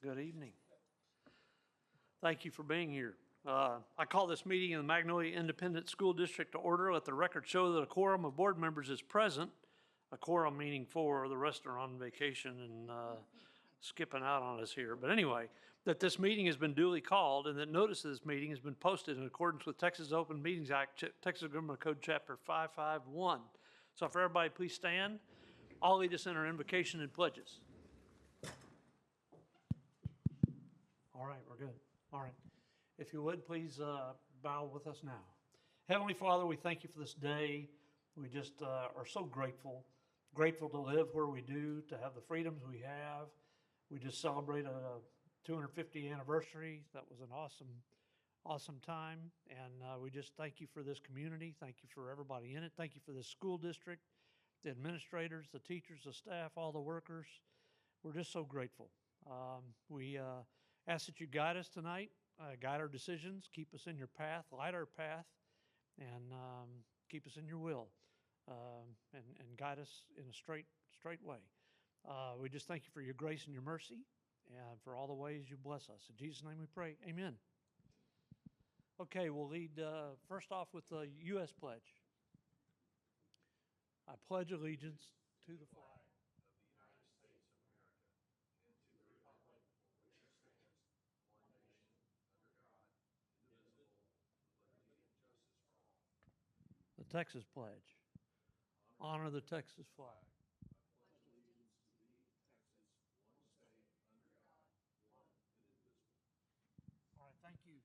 Good evening. Thank you for being here. I call this meeting in the Magnolia Independent School District to order. Let the record show that a quorum of board members is present. A quorum meaning four, the rest are on vacation and skipping out on us here. But anyway, that this meeting has been duly called and that notice of this meeting has been posted in accordance with Texas Open Meetings Act, Texas Government Code Chapter 551. So if everybody please stand, I'll lead us in our invocation and pledges. All right, we're good. All right. If you would, please bow with us now. Heavenly Father, we thank you for this day. We just are so grateful to live where we do, to have the freedoms we have. We just celebrated a 250th anniversary. That was an awesome time. And we just thank you for this community. Thank you for everybody in it. Thank you for this school district, the administrators, the teachers, the staff, all the workers. We're just so grateful. We ask that you guide us tonight, guide our decisions, keep us in your path, light our path, and keep us in your will, and guide us in a straight way. We just thank you for your grace and your mercy, and for all the ways you bless us. In Jesus' name we pray, amen. Okay, we'll lead first off with the U.S. pledge. I pledge allegiance to the flag. The Texas pledge. Honor the Texas flag. All right, thank you.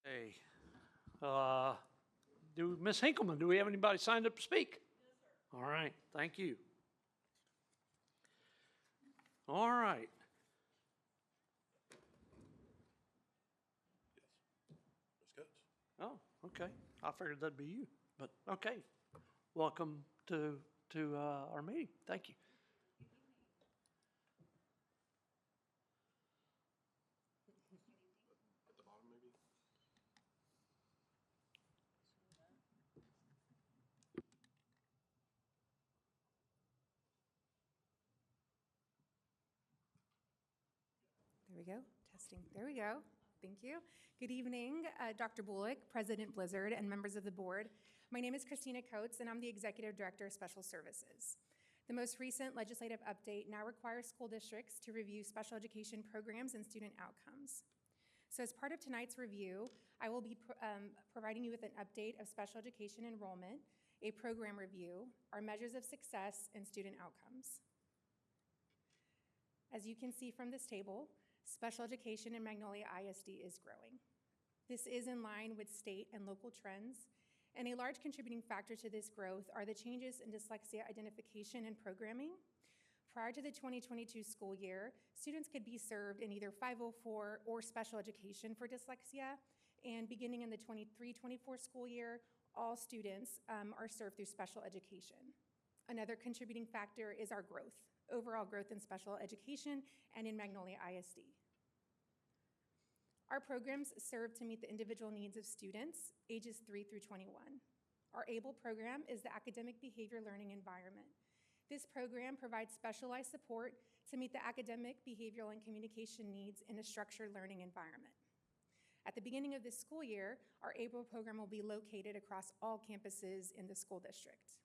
Hey, Ms. Hinkleman, do we have anybody signed up to speak? Yes, sir. All right, thank you. All right. Oh, okay. I figured that'd be you, but okay. Welcome to our meeting. Thank you. At the bottom, maybe? There we go. Testing. There we go. Thank you. Good evening, Dr. Bullock, President Blizzard, and members of the board. My name is Christina Coates, and I'm the Executive Director of Special Services. The most recent legislative update now requires school districts to review special education programs and student outcomes. So as part of tonight's review, I will be providing you with an update of special education enrollment, a program review, our measures of success, and student outcomes. As you can see from this table, special education in Magnolia ISD is growing. This is in line with state and local trends, and a large contributing factor to this growth are the changes in dyslexia identification and programming. Prior to the 2022 school year, students could be served in either 504 or special education for dyslexia, and beginning in the 23-24 school year, all students are served through special education. Another contributing factor is our growth, overall growth in special education and in Magnolia ISD. Our programs serve to meet the individual needs of students ages 3 through 21. Our ABLE program is the Academic Behavior Learning Environment. This program provides specialized support to meet the academic, behavioral, and communication needs in a structured learning environment. At the beginning of this school year, our ABLE program will be located across all campuses in the school district.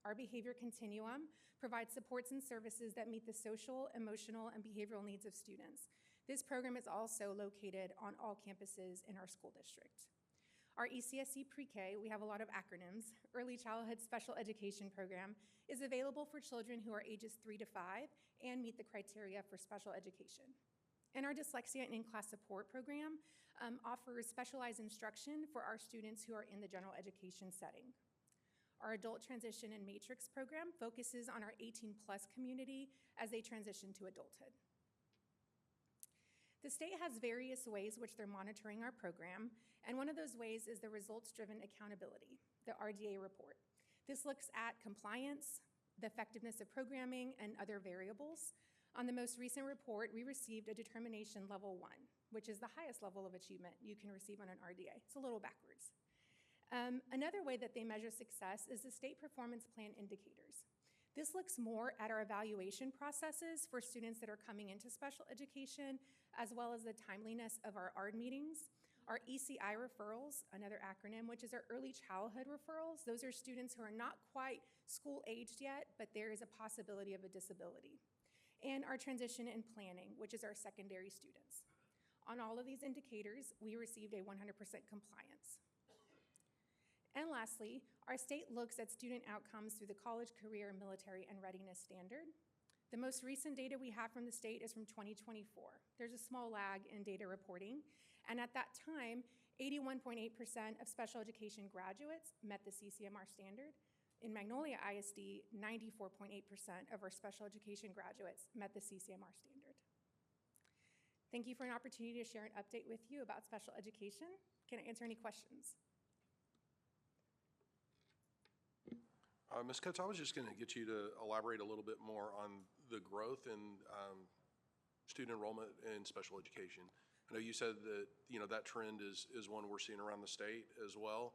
Our Behavior Continuum provides supports and services that meet the social, emotional, and behavioral needs of students. This program is also located on all campuses in our school district. Our ECSC Pre-K, we have a lot of acronyms, Early Childhood Special Education Program, is available for children who are ages 3 to 5 and meet the criteria for special education. And our Dyslexia and In-Class Support Program offers specialized instruction for our students who are in the general education setting. Our Adult Transition and Matrix program focuses on our 18-plus community as they transition to adulthood. The state has various ways which they're monitoring our program, and one of those ways is the results-driven accountability, the RDA report. This looks at compliance, the effectiveness of programming, and other variables. On the most recent report, we received a determination level 1, which is the highest level of achievement you can receive on an RDA. It's a little backwards. Another way that they measure success is the state performance plan indicators. This looks more at our evaluation processes for students that are coming into special education, as well as the timeliness of our ARD meetings. Our ECI referrals, another acronym, which is our early childhood referrals. Those are students who are not quite school aged yet, but there is a possibility of a disability. And our transition and planning, which is our secondary students. On all of these indicators, we received a 100% compliance. And lastly, our state looks at student outcomes through the College, Career, Military, and Readiness Standard. The most recent data we have from the state is from 2024. There's a small lag in data reporting, and at that time, 81.8% of special education graduates met the CCMR standard. In Magnolia ISD, 94.8% of our special education graduates met the CCMR standard. Thank you for an opportunity to share an update with you about special education. Can I answer any questions? Ms. Coates, I was just going to get you to elaborate a little bit more on the growth in student enrollment in special education. I know you said that, that trend is one we're seeing around the state as well.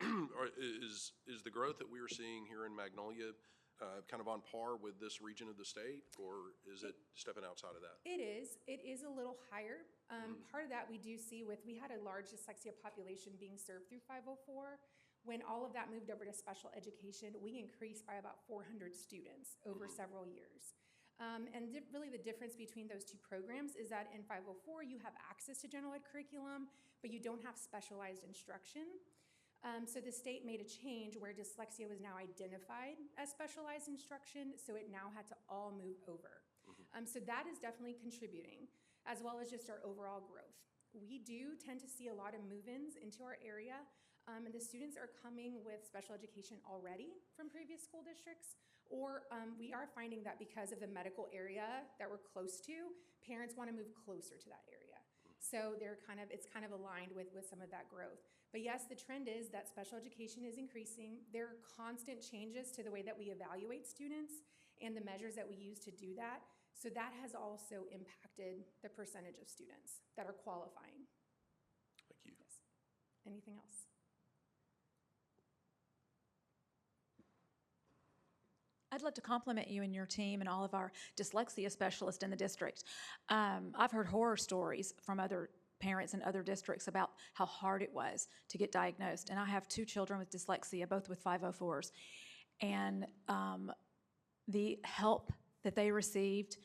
Is the growth that we are seeing here in Magnolia kind of on par with this region of the state, or is it stepping outside of that? It is. It is a little higher. Part of that we do see we had a large dyslexia population being served through 504. When all of that moved over to special education, we increased by about 400 students over several years. Really the difference between those two programs is that in 504, you have access to general ed curriculum, but you don't have specialized instruction. So the state made a change where dyslexia was now identified as specialized instruction, so it now had to all move over. So that is definitely contributing, as well as just our overall growth. We do tend to see a lot of move-ins into our area, and the students are coming with special education already from previous school districts, or we are finding that because of the medical area that we're close to, parents want to move closer to that area. So it's kind of aligned with some of that growth. But yes, the trend is that special education is increasing. There are constant changes to the way that we evaluate students and the measures that we use to do that. So that has also impacted the percentage of students that are qualifying. Thank you. Yes. Anything else? I'd love to compliment you and your team and all of our dyslexia specialists in the district. I've heard horror stories from other parents in other districts about how hard it was to get diagnosed. And I have 2 children with dyslexia, both with 504s. And the help that they received,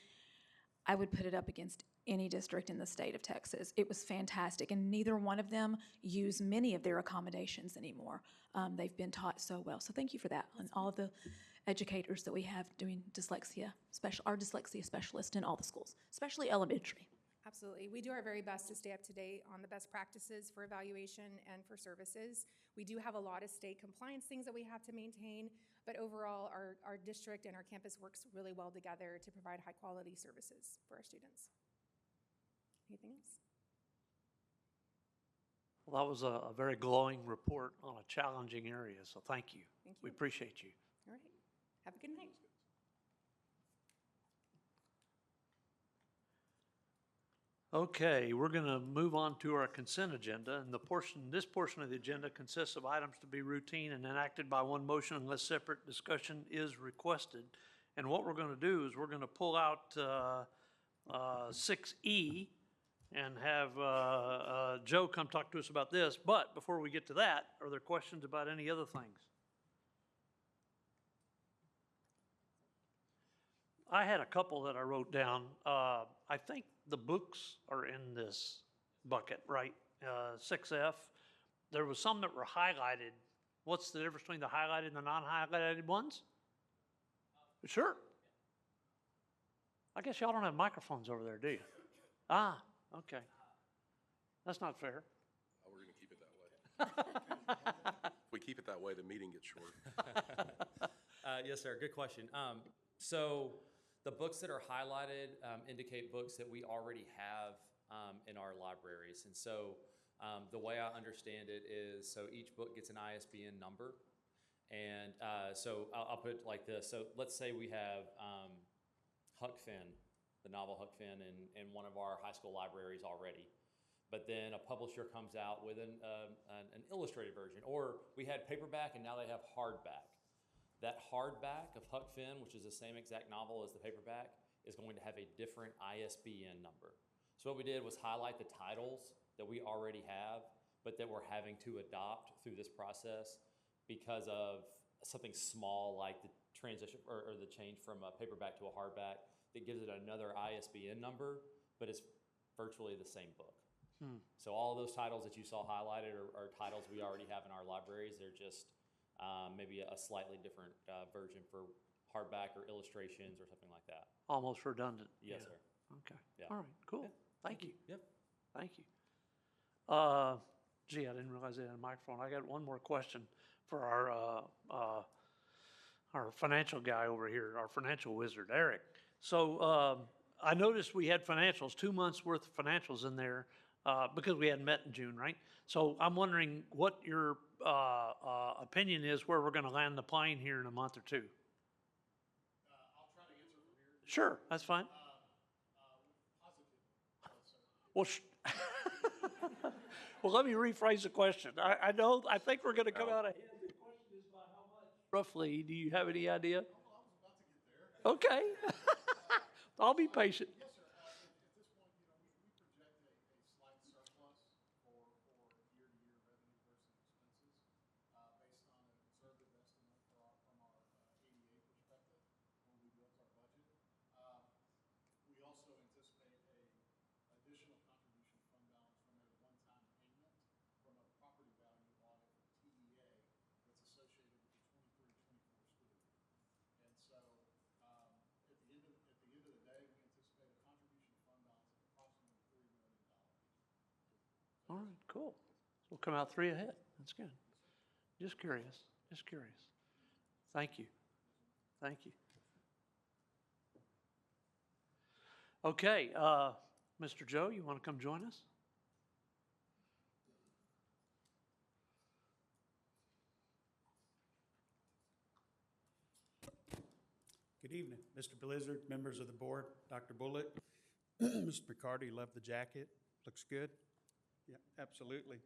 I would put it up against any district in the state of Texas. It was fantastic, and neither one of them use many of their accommodations anymore. They've been taught so well, so thank you for that. And all of the educators that we have doing dyslexia, our dyslexia specialist in all the schools, especially elementary. Absolutely. We do our very best to stay up to date on the best practices for evaluation and for services. We do have a lot of state compliance things that we have to maintain, but overall, our district and our campus works really well together to provide high-quality services for our students. Anything else? Well, that was a very glowing report on a challenging area, so thank you. Thank We you. appreciate you. All right. Have a good night. Okay, we're going to move on to our consent agenda, and this portion of the agenda consists of items to be routine and enacted by one motion unless separate discussion is requested. And what we're going to do is we're going to pull out 6E and have Joe come talk to us about this. But before we get to that, are there questions about any other things? I had a couple that I wrote down. I think the books are in this bucket, right? 6F. There was some that were highlighted. What's the difference between the highlighted and the non-highlighted ones? Sure. I guess y'all don't have microphones over there, do you? Ah, okay. That's not fair. Oh, we're going to keep it that way. If we keep it that way, the meeting gets short. Yes, sir. Good question. So the books that are highlighted indicate books that we already have in our libraries. And so the way I understand it is, so each book gets an ISBN number. And so I'll put it like this. So let's say we have Huck Finn, the novel Huck Finn, in one of our high school libraries already. but then a publisher comes out with an illustrated version. Or we had paperback and now they have hardback. That hardback of Huck Finn, which is the same exact novel as the paperback, is going to have a different ISBN number. So what we did was highlight the titles that we already have, but that we're having to adopt through this process because of something small like the transition or the change from a paperback to a hardback that gives it another ISBN number, but it's virtually the same book. So all of those titles that you saw highlighted are titles we already have in our libraries. They're just maybe a slightly different version for hardback or illustrations or something like that. Almost redundant. Yes, Yeah. sir. Okay. Yeah. All right, cool. Thank you. Yep. Thank you. Gee, I didn't realize I had a microphone. I got one more question for our financial guy over here, our financial wizard, Eric. So I noticed we had financials, 2 months worth of financials in there because we hadn't met in June, right? So I'm wondering what your opinion is where we're going to land the plane here in a month or two. I'll try to answer from here. Sure, that's fine. Positive. Well, well, let me rephrase the question. I think we're going to come out ahead. The question is by how much? Roughly, do you have any idea? I was about to get there. Okay. I'll be patient. Yes, sir. At this point, we project a slight surplus for year-to-year revenue versus expenses based on a conservative estimate from our ADA perspective when we built our budget. We also anticipate a additional contribution fund balance from a one-time payment from a property value audit from TEA that's associated with the 23-24 school year. And so at the end of the day, we anticipate a contribution fund balance of approximately $3 million. All right, cool. We'll come out 3 ahead. That's good. Just curious. Just curious. Thank you. Thank you. Okay, Mr. Joe, you want to come join us? Good evening, Mr. Blizzard, members of the board, Dr. Bullock. Mr. McCarty, love the jacket. Looks good. Yeah, absolutely.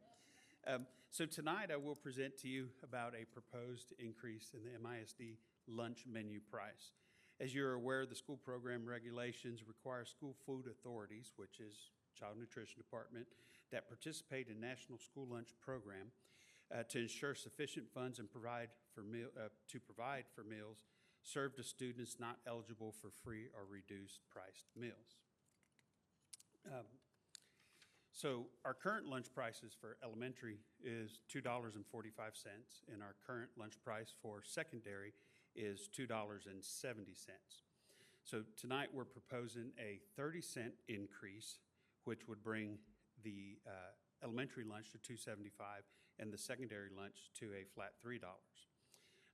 So tonight I will present to you about a proposed increase in the MISD lunch menu price. As you're aware, the school program regulations require school food authorities, which is Child Nutrition Department, that participate in National School Lunch Program to ensure sufficient funds and provide for meals served to students not eligible for free or reduced priced meals. So our current lunch prices for elementary is $2.45, and our current lunch price for secondary is $2.70. So tonight we're proposing a 30-cent increase, which would bring the elementary lunch to $2.75 and the secondary lunch to a flat $3.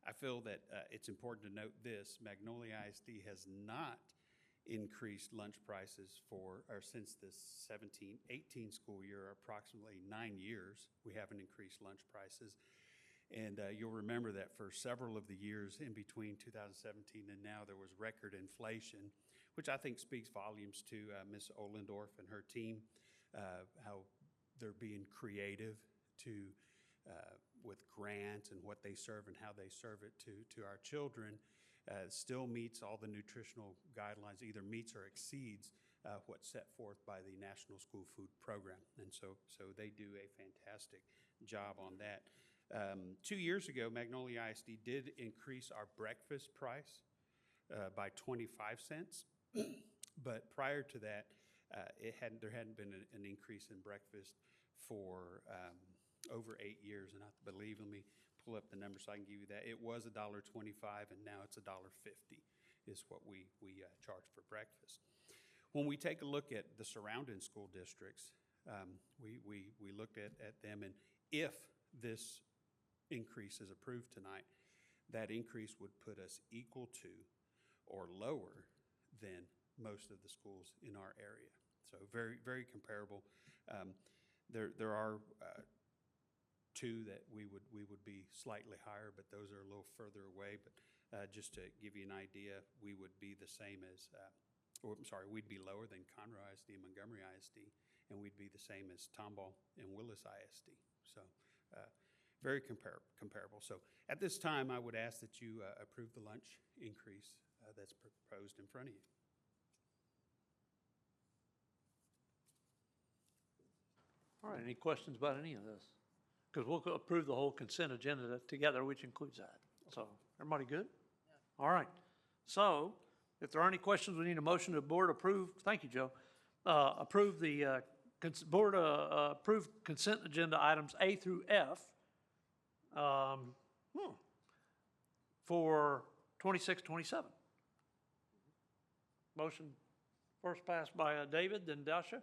I feel that it's important to note this: Magnolia ISD has not increased lunch prices since the 17-18 school year, approximately 9 years. We haven't increased lunch prices. And you'll remember that for several of the years in between 2017 and now, there was record inflation, which I think speaks volumes to Ms. Ohlendorf and her team, how they're being creative with grants and what they serve and how they serve it to our children. Still meets all the nutritional guidelines, either meets or exceeds what's set forth by the National School Food Program. And so they do a fantastic job on that. 2 years ago, Magnolia ISD did increase our breakfast price by 25 cents. But prior to that, there hadn't been an increase in breakfast for over 8 years. And I believe, let me pull up the number so I can give you that. It was $1.25, and now it's $1.50 is what we charge for breakfast. When we take a look at the surrounding school districts, we looked at them, and if this increase is approved tonight, that increase would put us equal to or lower than most of the schools in our area. So very, very comparable. There are two that we would be slightly higher, but those are a little further away. But just to give you an idea, we would be the same as, we'd be lower than Conroe ISD and Montgomery ISD, and we'd be the same as Tomball and Willis ISD. So very comparable. So at this time, I would ask that you approve the lunch increase that's proposed in front of you. All right, any questions about any of this? Because we'll approve the whole consent agenda together, which includes that. So, everybody good? All right. So, if there are any questions, we need a motion to board approve, thank you, Joe. Approve the, board approve consent agenda items A through F for 26, 27. Motion first passed by David, then Dasha.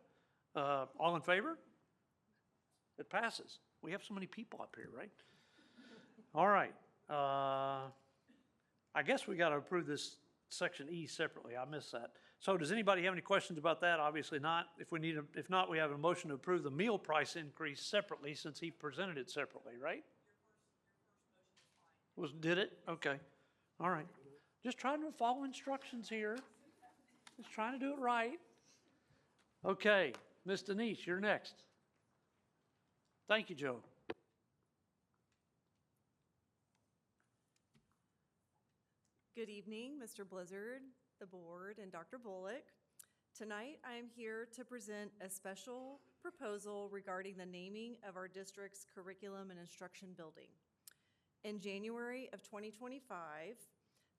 All in favor? It passes. We have so many people up here, right? All right. I guess we got to approve this section E separately. I missed that. So does anybody have any questions about that? Obviously not. If not, we have a motion to approve the meal price increase separately since he presented it separately, right? Did it? Okay. All right. Just trying to follow instructions here. Just trying to do it right. Okay. Ms. Denise, you're next. Thank you, Joe. Good evening, Mr. Blizzard, the board, and Dr. Bullock. Tonight, I am here to present a special proposal regarding the naming of our district's curriculum and instruction building. In January of 2025,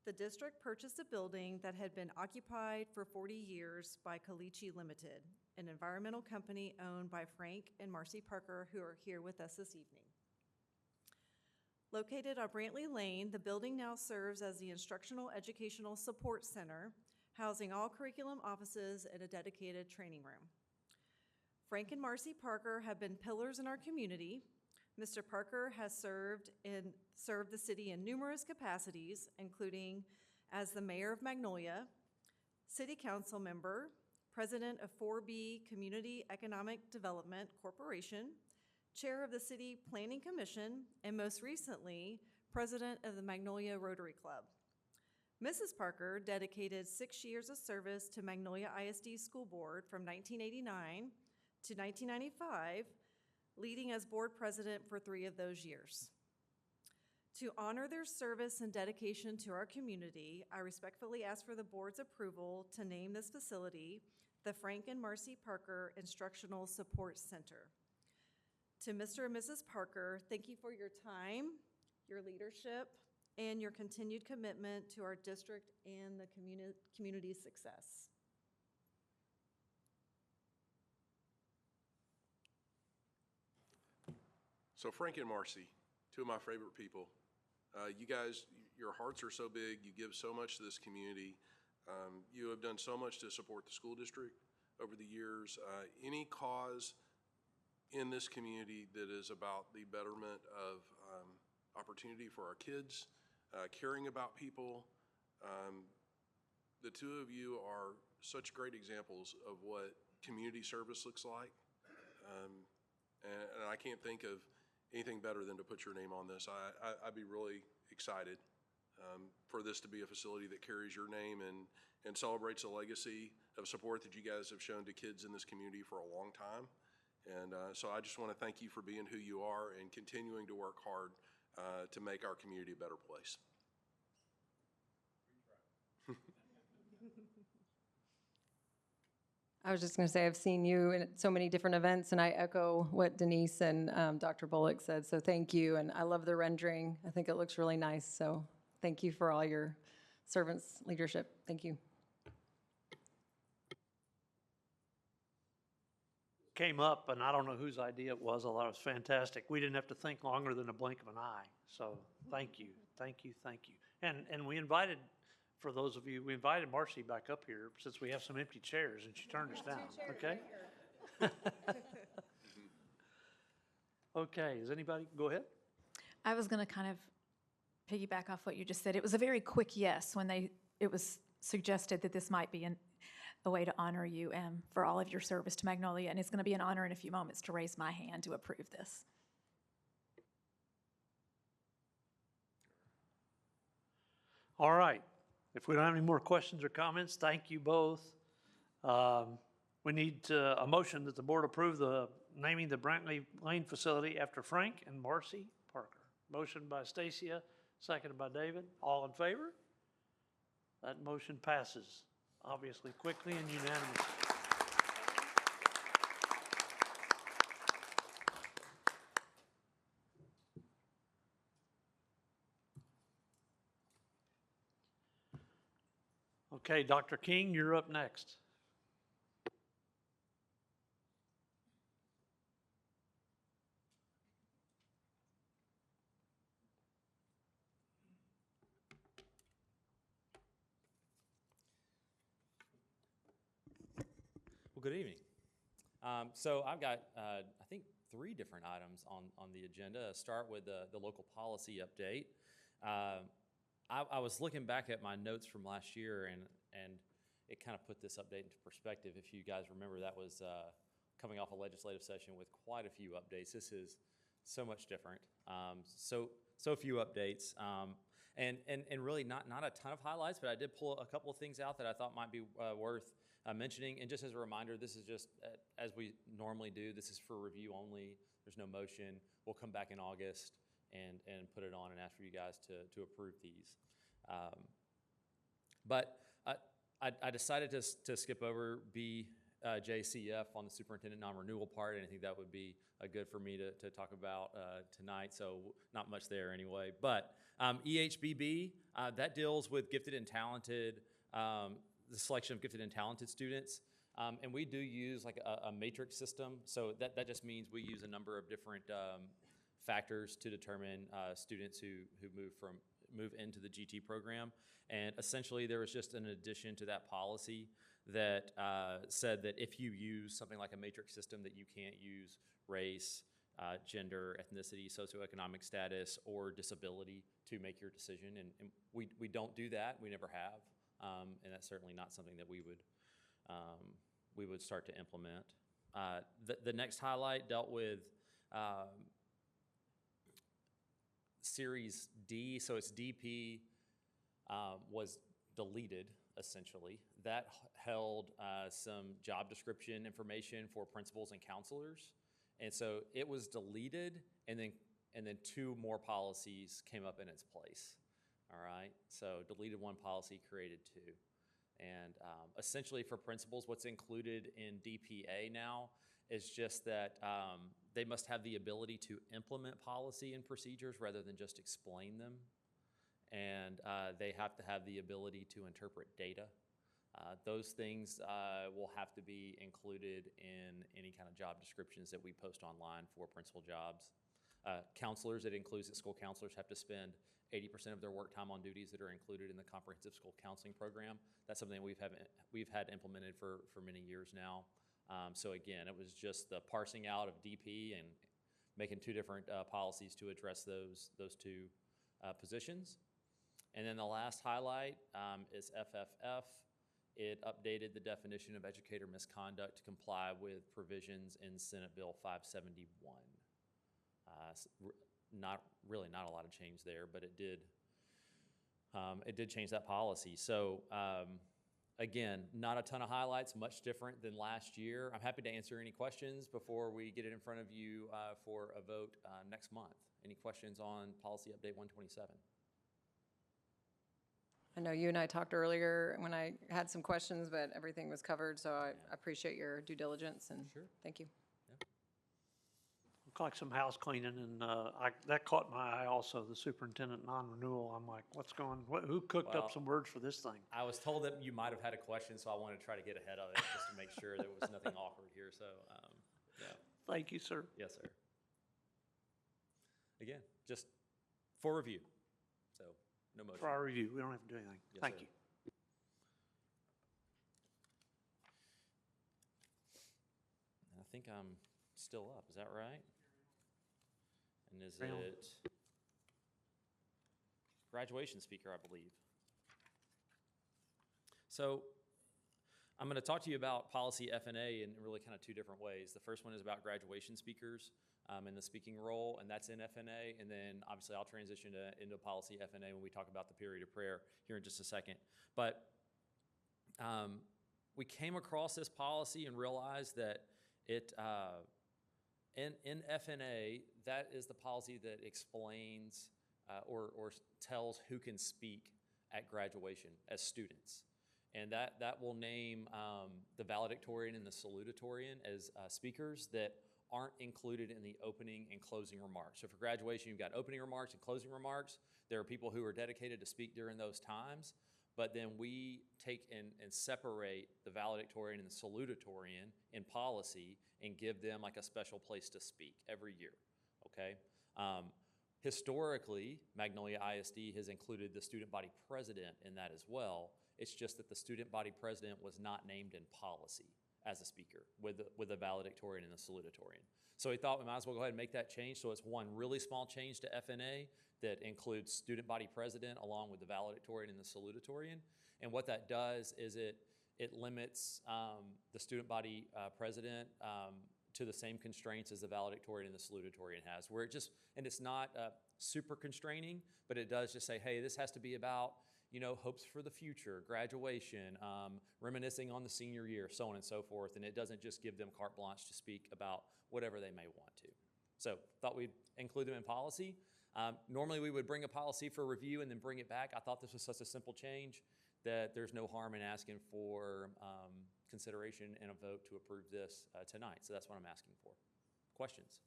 the district purchased a building that had been occupied for 40 years by Caliche Limited, an environmental company owned by Frank and Marcy Parker, who are here with us this evening. Located on Brantley Lane, the building now serves as the Instructional Educational Support Center, housing all curriculum offices and a dedicated training room. Frank and Marcy Parker have been pillars in our community. Mr. Parker has served the city in numerous capacities, including as the mayor of Magnolia, city council member, president of 4B Community Economic Development Corporation, chair of the City Planning Commission, and most recently, president of the Magnolia Rotary Club. Mrs. Parker dedicated 6 years of service to Magnolia ISD School Board from 1989 to 1995, leading as board president for 3 of those years. To honor their service and dedication to our community, I respectfully ask for the board's approval to name this facility the Frank and Marcy Parker Instructional Support Center. To Mr. and Mrs. Parker, thank you for your time, your leadership, and your continued commitment to our district and the community's success. So Frank and Marcy, 2 of my favorite people. You guys, your hearts are so big. You give so much to this community. You have done so much to support the school district over the years. Any cause in this community that is about the betterment of opportunity for our kids, caring about people. The 2 of you are such great examples of what community service looks like. And I can't think of anything better than to put your name on this. I'd be really excited for this to be a facility that carries your name and celebrates a legacy of support that you guys have shown to kids in this community for a long time. And so I just want to thank you for being who you are and continuing to work hard to make our community a better place. I was just going to say, I've seen you in so many different events, and I echo what Denise and Dr. Bullock said, so thank you. And I love the rendering. I think it looks really nice, so thank you for all your servants' leadership. Thank you. Came up, and I don't know whose idea it was, although it was fantastic. We didn't have to think longer than a blink of an eye. So thank you, thank you, thank you. And we invited, for those of you, we invited Marcy back up here since we have some empty chairs, and she turned us down, okay? Okay, is anybody, go ahead. I was going to kind of piggyback off what you just said. It was a very quick yes when it was suggested that this might be a way to honor you for all of your service to Magnolia, and it's going to be an honor in a few moments to raise my hand to approve this. All right. If we don't have any more questions or comments, thank you both. We need a motion that the board approve the naming the Brantley Lane facility after Frank and Marcy Parker. Motion by Stacia, seconded by David. All in favor? That motion passes, obviously quickly and unanimously. Okay, Dr. King, you're up next. Well, good evening. So I've got, I think, 3 different items on the agenda. Start with the local policy update. I was looking back at my notes from last year, and it kind of put this update into perspective. If you guys remember, that was coming off a legislative session with quite a few updates. This is so much different. So few updates, and really not a ton of highlights, but I did pull a couple of things out that I thought might be worth mentioning. And just as a reminder, this is just as we normally do. This is for review only. There's no motion. We'll come back in August and put it on and ask for you guys to approve these. But I decided to skip over BJCF on the superintendent non-renewal part, and I think that would be good for me to talk about tonight, so not much there anyway. But EHBB, that deals with gifted and talented, the selection of gifted and talented students. And we do use like a matrix system, so that just means we use a number of different factors to determine students who move into the GT program. And essentially, there was just an addition to that policy that said that if you use something like a matrix system, that you can't use race, gender, ethnicity, socioeconomic status, or disability to make your decision. And we don't do that. We never have. And that's certainly not something that we would start to implement. The next highlight dealt with Series D, so it's DP was deleted, essentially. That held some job description information for principals and counselors. And so it was deleted, and then 2 more policies came up in its place. All right, so deleted 1 policy, created 2. And essentially for principals, what's included in DPA now is just that they must have the ability to implement policy and procedures rather than just explain them. And they have to have the ability to interpret data. Those things will have to be included in any kind of job descriptions that we post online for principal jobs. Counselors, it includes that school counselors have to spend 80% of their work time on duties that are included in the comprehensive school counseling program. That's something we've had implemented for many years now. So again, it was just the parsing out of DP and making 2 different policies to address those 2 positions. And then the last highlight is FFF. It updated the definition of educator misconduct to comply with provisions in Senate Bill 571. Not a lot of change there, but it did change that policy. So again, not a ton of highlights, much different than last year. I'm happy to answer any questions before we get it in front of you for a vote next month. Any questions on Policy Update 127? I know you and I talked earlier when I had some questions, but everything was covered, so I appreciate your due diligence, and thank you. Looked like some house cleaning, and that caught my eye also, the superintendent non-renewal. I'm like, who cooked up some words for this thing? I was told that you might have had a question, so I wanted to try to get ahead of it just to make sure there was nothing awkward here. So, yeah. Thank you, sir. Yes, sir. Again, just for review. So, no motion. For our review, we don't have to do anything. Yes, Thank sir. you. And I think I'm still up. Is that right? And is Really? it graduation speaker, I believe? So I'm going to talk to you about policy FNA in really kind of 2 different ways. The first one is about graduation speakers and the speaking role, and that's in FNA. And then obviously I'll transition into policy FNA when we talk about the period of prayer here in just a second. But we came across this policy and realized that it, in FNA, that is the policy that explains or tells who can speak at graduation as students. And that will name the valedictorian and the salutatorian as speakers that aren't included in the opening and closing remarks. So for graduation, you've got opening remarks and closing remarks. There are people who are dedicated to speak during those times, but then we take and separate the valedictorian and the salutatorian in policy and give them like a special place to speak every year, okay? Historically, Magnolia ISD has included the student body president in that as well. It's just that the student body president was not named in policy as a speaker with the valedictorian and the salutatorian. So we thought we might as well go ahead and make that change. So it's one really small change to FNA that includes student body president along with the valedictorian and the salutatorian. And what that does is it limits the student body president to the same constraints as the valedictorian and the salutatorian has, where and it's not super constraining, but it does just say, hey, this has to be about, you know, hopes for the future, graduation, reminiscing on the senior year, so on and so forth. And it doesn't just give them carte blanche to speak about whatever they may want to. So thought we'd include them in policy. Normally we would bring a policy for review and then bring it back. I thought this was such a simple change that there's no harm in asking for consideration and a vote to approve this tonight. So that's what I'm asking for. Questions?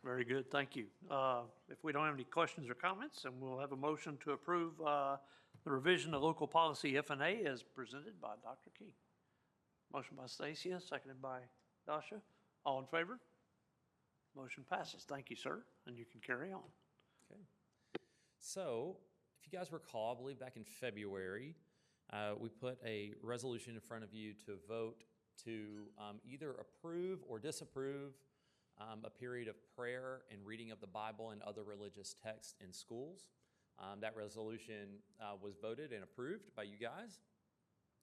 Very good, thank you. If we don't have any questions or comments, then we'll have a motion to approve the revision of local policy FNA as presented by Dr. Key. Motion by Stacia, seconded by Dasha. All in favor? Motion passes. Thank you, sir, and you can carry on. Okay. So, if you guys recall, I believe back in February, we put a resolution in front of you to vote to either approve or disapprove a period of prayer and reading of the Bible and other religious texts in schools. That resolution was voted and approved by you guys,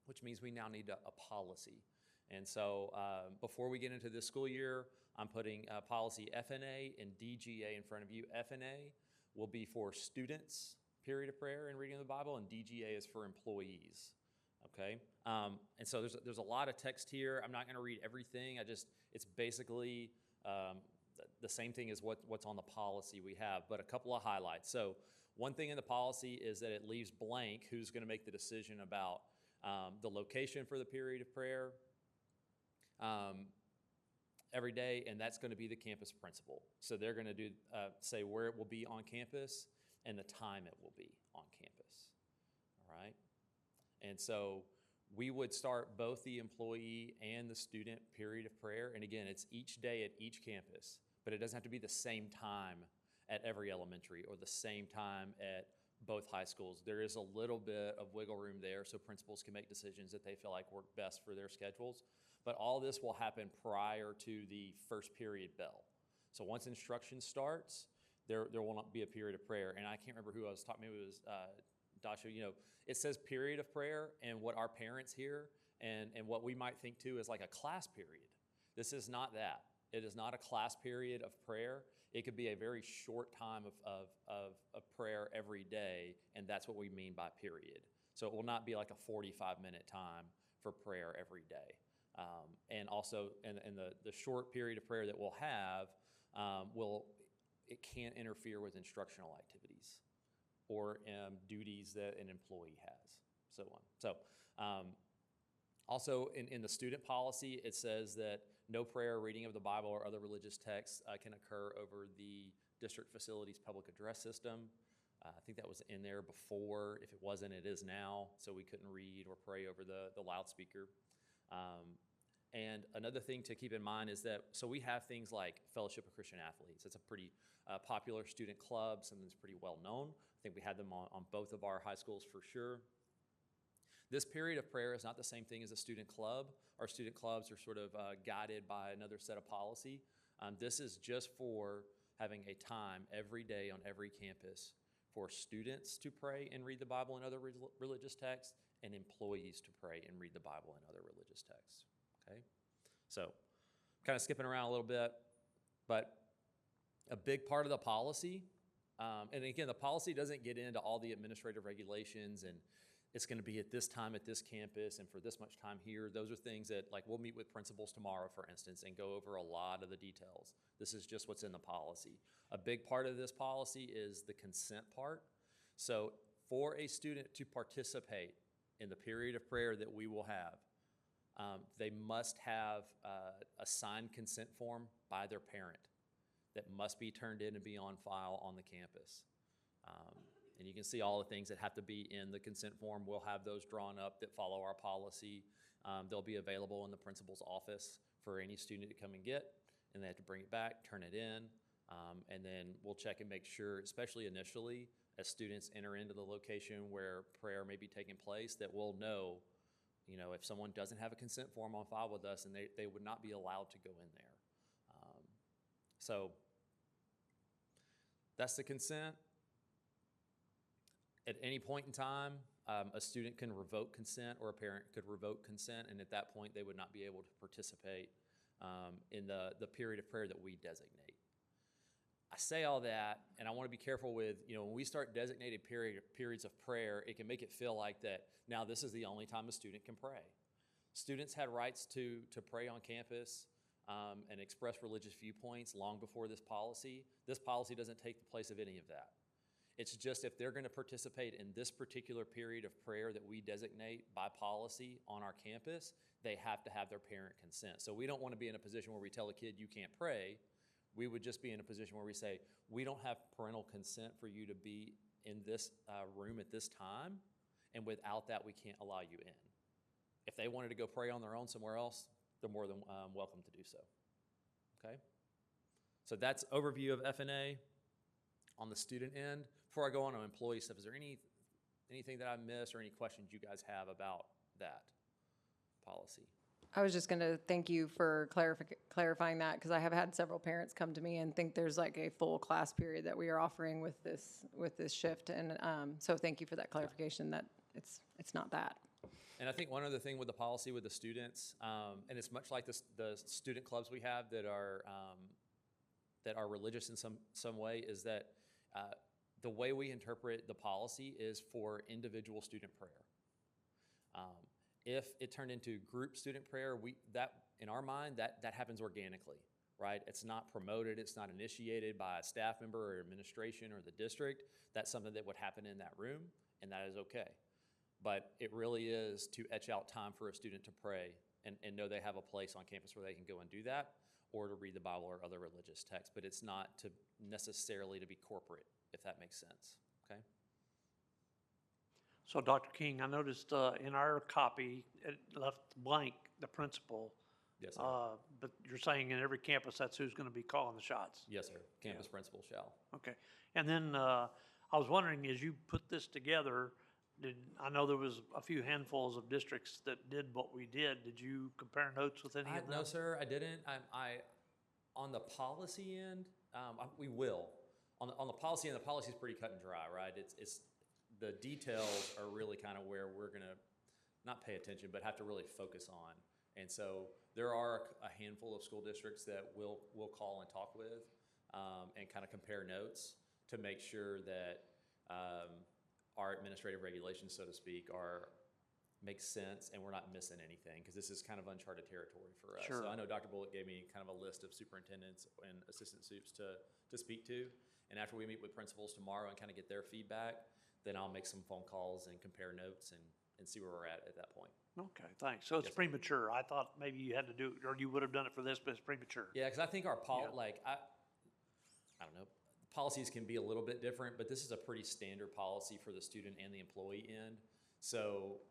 which means we now need a policy. And so before we get into this school year, I'm putting policy FNA and DGA in front of you. FNA will be for students, period of prayer and reading of the Bible, and DGA is for employees, okay? And so there's a lot of text here. I'm not gonna read everything. It's basically the same thing as what's on the policy we have, but a couple of highlights. So one thing in the policy is that it leaves blank who's gonna make the decision about the location for the period of prayer every day, and that's gonna be the campus principal. So they're gonna say where it will be on campus and the time it will be on campus, all right? And so we would start both the employee and the student period of prayer. And again, it's each day at each campus, but it doesn't have to be the same time at every elementary or the same time at both high schools. There is a little bit of wiggle room there so principals can make decisions that they feel like work best for their schedules. But all this will happen prior to the first period bell. So once instruction starts, there will not be a period of prayer. And I can't remember who I was talking, maybe it was Dasha, you know, it says period of prayer, and what our parents hear and what we might think too is like a class period. This is not that. It is not a class period of prayer. It could be a very short time of prayer every day, and that's what we mean by period. So it will not be like a 45-minute time for prayer every day. And also, in the short period of prayer that we'll have, it can't interfere with instructional activities or duties that an employee has, so on. So also in the student policy, it says that no prayer, reading of the Bible, or other religious texts can occur over the district facilities public address system. I think that was in there before. If it wasn't, it is now, so we couldn't read or pray over the loudspeaker. And another thing to keep in mind is that, so we have things like Fellowship of Christian Athletes. It's a pretty popular student club, something that's pretty well known. I think we had them on both of our high schools for sure. This period of prayer is not the same thing as a student club. Our student clubs are sort of guided by another set of policy. This is just for having a time every day on every campus for students to pray and read the Bible and other religious texts, and employees to pray and read the Bible and other religious texts. Okay, so kind of skipping around a little bit, but a big part of the policy And again, the policy doesn't get into all the administrative regulations and it's going to be at this time at this campus and for this much time here. Those are things that, like, we'll meet with principals tomorrow, for instance, and go over a lot of the details. This is just what's in the policy. A big part of this policy is the consent part. So for a student to participate in the period of prayer that we will have, they must have a signed consent form by their parent that must be turned in and be on file on the campus. And you can see all the things that have to be in the consent form. We'll have those drawn up that follow our policy. They'll be available in the principal's office for any student to come and get, and they have to bring it back, turn it in, and then we'll check and make sure, especially initially, as students enter into the location where prayer may be taking place, that we'll know, if someone doesn't have a consent form on file with us, and they would not be allowed to go in there. So that's the consent. At any point in time, a student can revoke consent or a parent could revoke consent, and at that point, they would not be able to participate in the period of prayer that we designate. I say all that, and I want to be careful with, when we start designated periods of prayer, it can make it feel like that now this is the only time a student can pray. Students had rights to pray on campus and express religious viewpoints long before this policy. This policy doesn't take the place of any of that. It's just if they're going to participate in this particular period of prayer that we designate by policy on our campus, they have to have their parent consent. So we don't want to be in a position where we tell a kid you can't pray. We would just be in a position where we say, we don't have parental consent for you to be in this room at this time, and without that, we can't allow you in. If they wanted to go pray on their own somewhere else, they're more than welcome to do so. Okay? So that's overview of FNA. On the student end, before I go on employee stuff, is there anything that I missed or any questions you guys have about that policy? I was just going to thank you for clarifying that, because I have had several parents come to me and think there's like a full class period that we are offering with this shift, and so thank you for that clarification that it's not that. And I think one other thing with the policy with the students, and it's much like the student clubs we have that are religious in some way, is that the way we interpret the policy is for individual student prayer. If it turned into group student prayer, in our mind, that happens organically, right? It's not promoted, it's not initiated by a staff member or administration or the district. That's something that would happen in that room, and that is okay. But it really is to etch out time for a student to pray and know they have a place on campus where they can go and do that, or to read the Bible or other religious texts, but it's not to necessarily to be corporate, if that makes sense, okay? So Dr. King, I noticed in our copy, it left blank the principal. Yes, sir. But you're saying in every campus, that's who's going to be calling the shots? Yes, sir. Campus principal shall. Okay. And then I was wondering, as you put this together, I know there was a few handfuls of districts that did what we did. Did you compare notes with any of them? No, sir, I didn't. On the policy end, we will. On the policy end, the policy is pretty cut and dry, right? It's the details are really kind of where we're going to not pay attention, but have to really focus on. And so there are a handful of school districts that we'll call and talk with and kind of compare notes to make sure that our administrative regulations, so to speak, make sense and we're not missing anything, because this is kind of uncharted territory for us. Sure. So I know Dr. Bullock gave me kind of a list of superintendents and assistant supes to speak to. And after we meet with principals tomorrow and kind of get their feedback, then I'll make some phone calls and compare notes and see where we're at that point. Okay, thanks. So it's Yes, sir. premature. I thought maybe you had to do, or you would have done it for this, but it's premature. Yeah, because I think our Yeah. I don't know, policies can be a little bit different, but this is a pretty standard policy for the student and the employee end. So,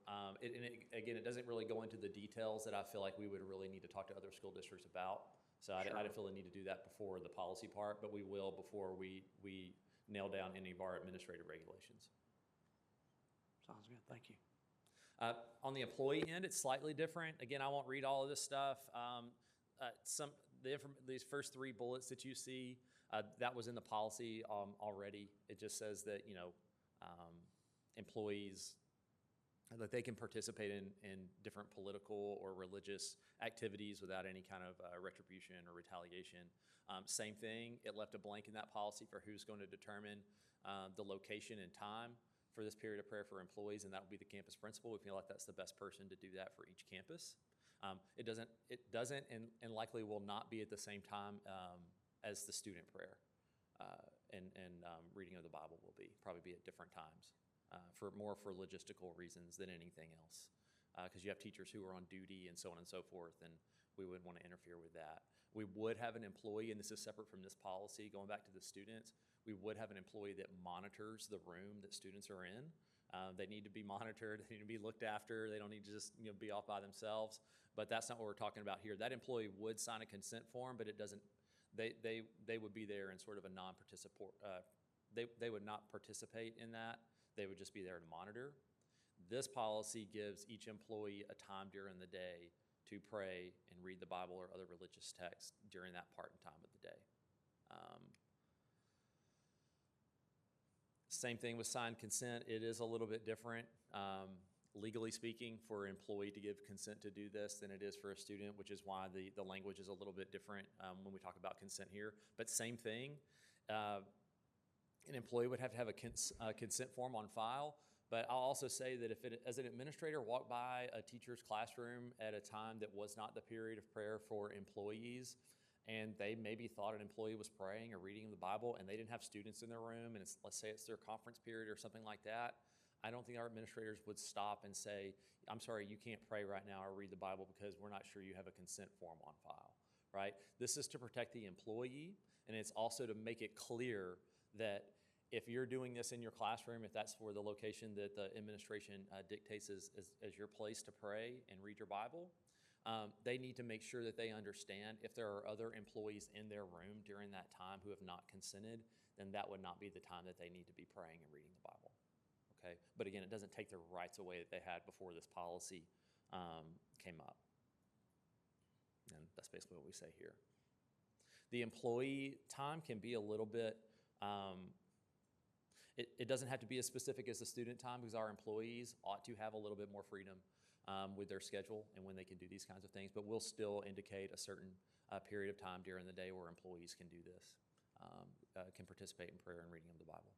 again, it doesn't really go into the details that I feel like we would really need to talk to other school districts about. So I didn't feel the need to do that before the policy part, but we will before we nail down any of our administrative regulations. Sounds good. Thank you. On the employee end, it's slightly different. Again, I won't read all of this stuff. These first three bullets that you see, that was in the policy already. It just says that, employees that they can participate in different political or religious activities without any kind of retribution or retaliation. Same thing, it left a blank in that policy for who's going to determine the location and time for this period of prayer for employees, and that will be the campus principal. We feel like that's the best person to do that for each campus. It doesn't and likely will not be at the same time as the student prayer and reading of the Bible will be, probably be at different times. For logistical reasons than anything else, because you have teachers who are on duty and so on and so forth, and we wouldn't want to interfere with that. We would have an employee, and this is separate from this policy, going back to the students, we would have an employee that monitors the room that students are in. They need to be monitored, they need to be looked after, they don't need to just be off by themselves, but that's not what we're talking about here. That employee would sign a consent form, but it doesn't, they would be there in sort of a non-participant, they would not participate in that. They would just be there to monitor. This policy gives each employee a time during the day to pray and read the Bible or other religious texts during that part and time of the day. Same thing with signed consent. It is a little bit different, legally speaking, for an employee to give consent to do this than it is for a student, which is why the language is a little bit different when we talk about consent here. But same thing. An employee would have to have a consent form on file, but I'll also say that if as an administrator walked by a teacher's classroom at a time that was not the period of prayer for employees, and they maybe thought an employee was praying or reading the Bible, and they didn't have students in their room, and let's say it's their conference period or something like that, I don't think our administrators would stop and say, I'm sorry, you can't pray right now or read the Bible because we're not sure you have a consent form on file, right? This is to protect the employee, and it's also to make it clear that if you're doing this in your classroom, if that's where the location that the administration dictates as your place to pray and read your Bible, they need to make sure that they understand if there are other employees in their room during that time who have not consented, then that would not be the time that they need to be praying and reading the Bible, okay? But again, it doesn't take their rights away that they had before this policy came up. And that's basically what we say here. The employee time can be a little bit, it doesn't have to be as specific as the student time because our employees ought to have a little bit more freedom with their schedule and when they can do these kinds of things, but we'll still indicate a certain period of time during the day where employees can do this, can participate in prayer and reading of the Bible.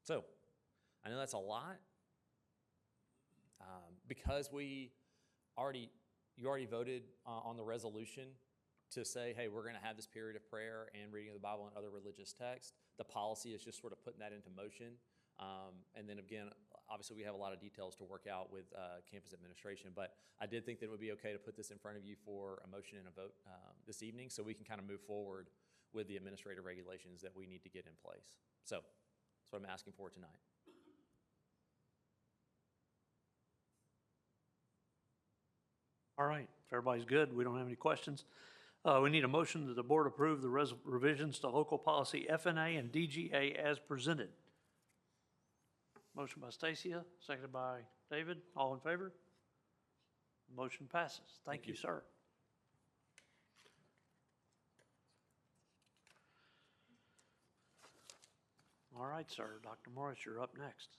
So, I know that's a lot. Because you already voted on the resolution to say, hey, we're going to have this period of prayer and reading of the Bible and other religious texts. The policy is just sort of putting that into motion. And then again, obviously we have a lot of details to work out with campus administration, but I did think that it would be okay to put this in front of you for a motion and a vote this evening so we can kind of move forward with the administrative regulations that we need to get in place. So that's what I'm asking for tonight. All right, if everybody's good, we don't have any questions. We need a motion that the board approve the revisions to local policy FNA and DGA as presented. Motion by Stacia, seconded by David. All in favor? Motion passes. Thank you, sir. All right, sir. Dr. Morris, you're up next.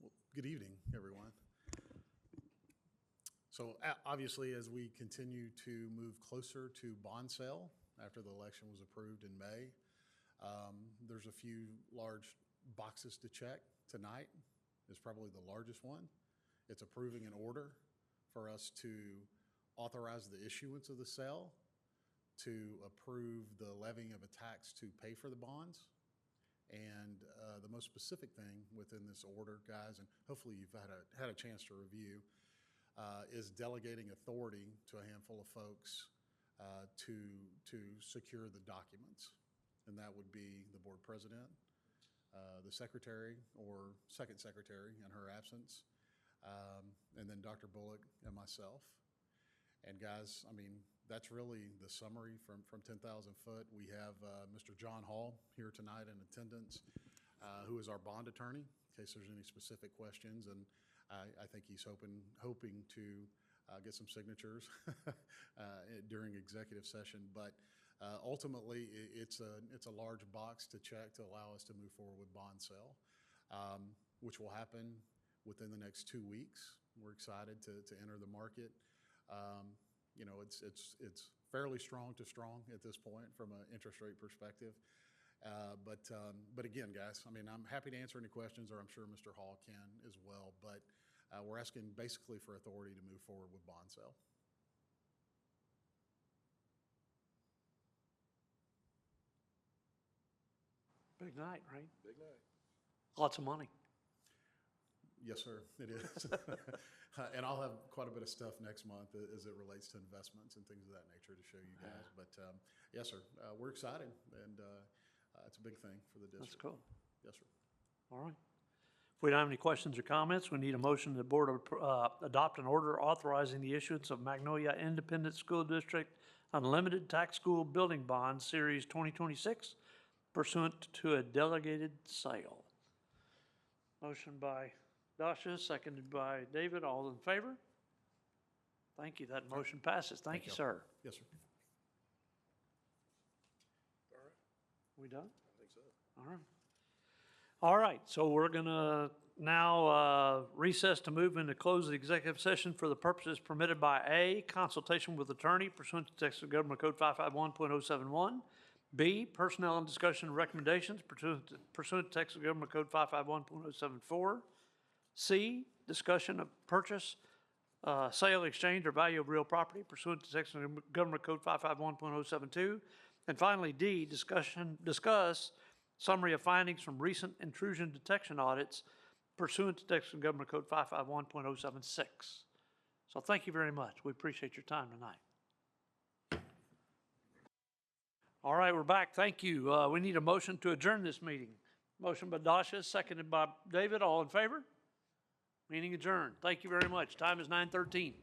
Well, good evening, everyone. So obviously, as we continue to move closer to bond sale after the election was approved in May, there's a few large boxes to check. Tonight is probably the largest one. It's approving an order for us to authorize the issuance of the sale, to approve the levying of a tax to pay for the bonds. And the most specific thing within this order, guys, and hopefully you've had a chance to review, is delegating authority to a handful of folks to secure the documents. And that would be the board president, the secretary or second secretary in her absence, and then Dr. Bullock and myself. And guys, I mean, that's really the summary from 10,000 foot. We have Mr. John Hall here tonight in attendance, who is our bond attorney, in case there's any specific questions. And I think he's hoping to get some signatures during executive session. But ultimately, it's a large box to check to allow us to move forward with bond sale, which will happen within the next 2 weeks. We're excited to enter the market. You know, it's fairly strong to strong at this point from an interest rate perspective. But again, guys, I mean, I'm happy to answer any questions, or I'm sure Mr. Hall can as well. But we're asking basically for authority to move forward with bond sale. Big night, right? Big night. Lots of money. Yes, sir, it is. And I'll have quite a bit of stuff next month as it relates to investments and things of that nature to show you guys. But yes, sir, we're excited, and it's a big thing for the district. That's cool. Yes, sir. All right. If we don't have any questions or comments, we need a motion that the board adopt an order authorizing the issuance of Magnolia Independent School District Unlimited Tax School Building Bond Series 2026 pursuant to a delegated sale. Motion by Dasha, seconded by David. All in favor? Thank you. That motion passes. Thank you, sir. Yes, sir. We done? I think so. All right. All right, so we're gonna now recess to move into closed executive session for the purposes permitted by A, consultation with attorney pursuant to Texas Government Code 551.071. B, personnel and discussion and recommendations pursuant to Texas Government Code 551.074. C, discussion of purchase, sale, exchange, or value of real property pursuant to Texas Government Code 551.072. And finally, D, discuss summary of findings from recent intrusion detection audits pursuant to Texas Government Code 551.076. So thank you very much. We appreciate your time tonight. All right, we're back. Thank you. We need a motion to adjourn this meeting. Motion by Dasha, seconded by David. All in favor? Meeting adjourned. Thank you very much. Time is 9:13.